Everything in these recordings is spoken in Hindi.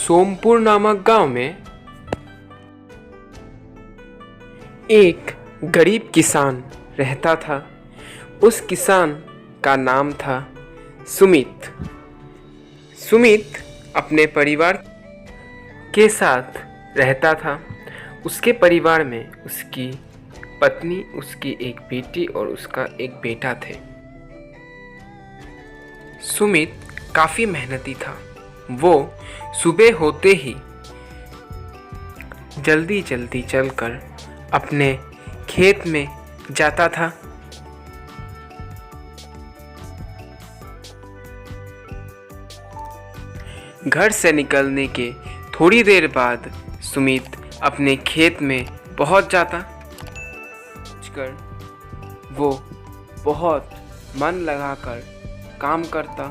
सोमपुर नामक गांव में एक गरीब किसान रहता था। उस किसान का नाम था सुमित। सुमित अपने परिवार के साथ रहता था। उसके परिवार में उसकी पत्नी, उसकी एक बेटी और उसका एक बेटा थे। सुमित काफ़ी मेहनती था। वो सुबह होते ही जल्दी जल्दी चलकर अपने खेत में जाता था। घर से निकलने के थोड़ी देर बाद सुमित अपने खेत में पहुंच जाता। वो बहुत मन लगाकर काम करता।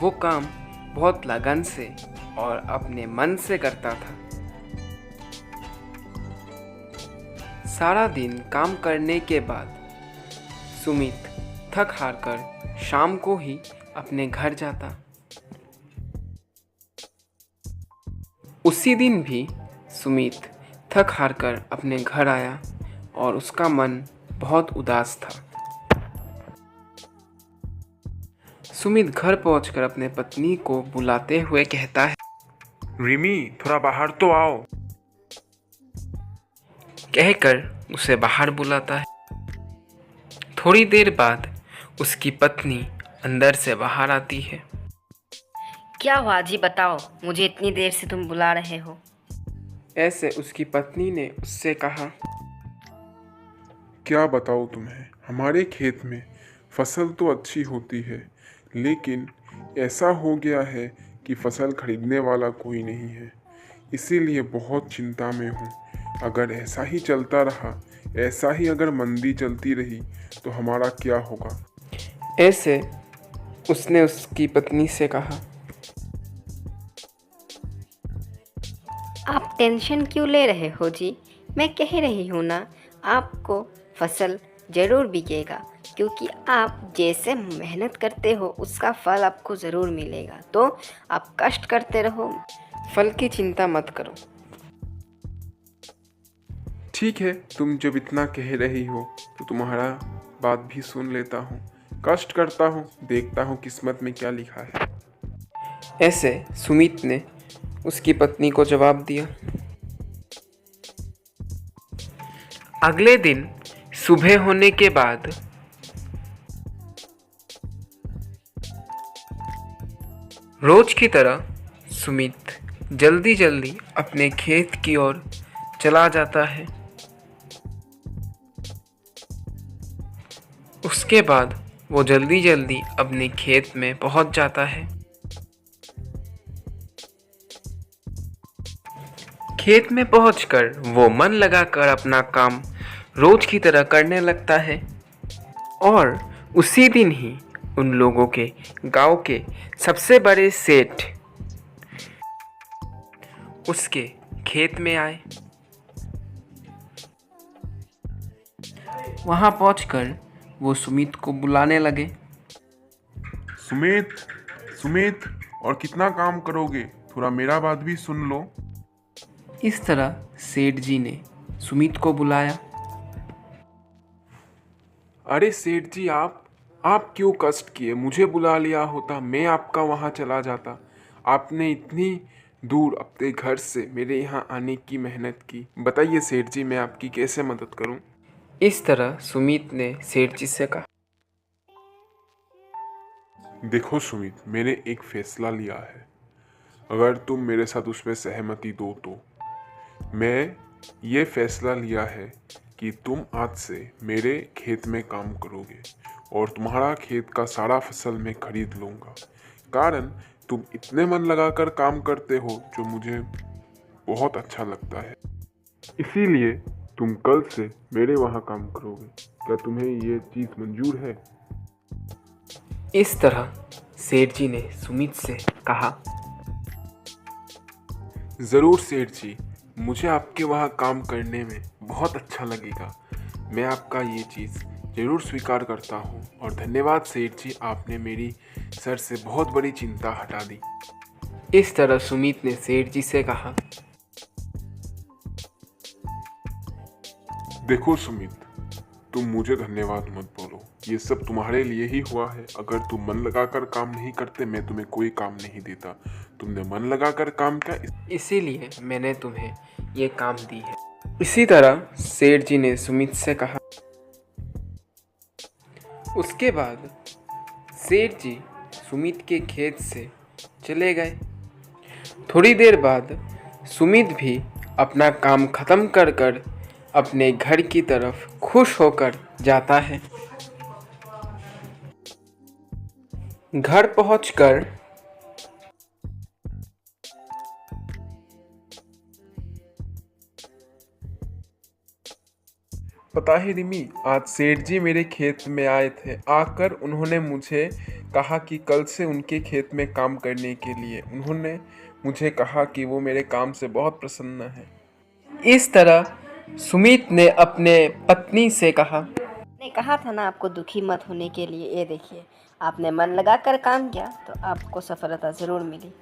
वो काम बहुत लगन से और अपने मन से करता था। सारा दिन काम करने के बाद सुमित थक हार कर शाम को ही अपने घर जाता। उसी दिन भी सुमित थक हार कर अपने घर आया और उसका मन बहुत उदास था। सुमित घर पहुंचकर अपने पत्नी को बुलाते हुए कहता है, रिमी, थोड़ा बाहर तो आओ। कहकर उसे बाहर बुलाता है। थोड़ी देर बाद उसकी पत्नी अंदर से बाहर आती है। क्या हुआ जी, बताओ, मुझे इतनी देर से तुम बुला रहे हो। ऐसे उसकी पत्नी ने उससे कहा, क्या बताओ तुम्हें, हमारे खेत में फसल तो अच्छी होती है, लेकिन ऐसा हो गया है कि फसल खरीदने वाला कोई नहीं है। इसीलिए बहुत चिंता में हूँ। अगर ऐसा ही चलता रहा, ऐसा ही अगर मंदी चलती रही तो हमारा क्या होगा। ऐसे उसने उसकी पत्नी से कहा, आप टेंशन क्यों ले रहे हो जी? मैं कह रही हूँ ना, आपको फसल ज़रूर बिकेगा, क्योंकि आप जैसे मेहनत करते हो उसका फल आपको ज़रूर मिलेगा। तो आप कष्ट करते रहो, फल की चिंता मत करो। ठीक है, तुम जब इतना कह रही हो तो तुम्हारा बात भी सुन लेता हूँ। कष्ट करता हूँ, देखता हूँ किस्मत में क्या लिखा है। ऐसे सुमित ने उसकी पत्नी को जवाब दिया। अगले दिन सुबह होने के बाद रोज की तरह सुमित जल्दी जल्दी अपने खेत की ओर चला जाता है। उसके बाद वो जल्दी जल्दी अपने खेत में पहुंच जाता है। खेत में पहुंचकर वो मन लगाकर अपना काम रोज की तरह करने लगता है। और उसी दिन ही उन लोगों के गांव के सबसे बड़े सेठ उसके खेत में आए। वहां पहुंचकर वो सुमित को बुलाने लगे। सुमित, सुमित, और कितना काम करोगे? थोड़ा मेरा बात भी सुन लो। इस तरह सेठ जी ने सुमित को बुलाया। अरे सेठ जी, आप क्यों कष्ट किए? मुझे बुला लिया होता, मैं आपका वहाँ चला जाता। आपने इतनी दूर अपने घर से मेरे यहाँ आने की मेहनत की। बताइए सेठ जी, मैं आपकी कैसे मदद करूँ? इस तरह सुमित ने सेठ जी से कहा, देखो सुमित, मैंने एक फैसला लिया है। अगर तुम मेरे साथ उसमें सहमति दो तो मैं ये फैसला लिया है कि तुम आज से मेरे खेत में काम करोगे और तुम्हारा खेत का सारा फसल मैं खरीद लूँगा। कारण तुम इतने मन लगाकर काम करते हो जो मुझे बहुत अच्छा लगता है। इसीलिए तुम कल से मेरे वहाँ काम करोगे। क्या तुम्हें ये चीज़ मंजूर है? इस तरह सेठ जी ने सुमित से कहा, ज़रूर सेठ जी, मुझे आपके वहाँ काम करने में बहुत अच्छा लगेगा। मैं आपका ये चीज़ ज़रूर स्वीकार करता हूँ और धन्यवाद सेठ जी, आपने मेरी सर से बहुत बड़ी चिंता हटा दी। इस तरह सुमित ने सेठ जी से कहा। देखो सुमित, तुम मुझे धन्यवाद मत बोलो, ये सब तुम्हारे लिए ही हुआ है। अगर तुम मन लगाकर काम नहीं करते मैं तुम्हें कोई काम नहीं देता। तुमने मन लगाकर काम किया, इसीलिए मैंने तुम्हें ये काम दी है। इसी तरह सेठ जी ने सुमित से कहा। उसके बाद सेठ जी सुमित के खेत से चले गए। थोड़ी देर बाद सुमित भी अपना काम खत्म कर कर अपने घर की तरफ खुश होकर जाता है। घर पहुंचकर पता है रिमी, आज सेठ जी मेरे खेत में आए थे। आकर उन्होंने मुझे कहा कि कल से उनके खेत में काम करने के लिए। उन्होंने मुझे कहा कि वो मेरे काम से बहुत प्रसन्न है। इस तरह सुमित ने अपने पत्नी से कहा। मैंने कहा था ना आपको दुखी मत होने के लिए। ये देखिए, आपने मन लगाकर काम किया तो आपको सफलता ज़रूर मिली।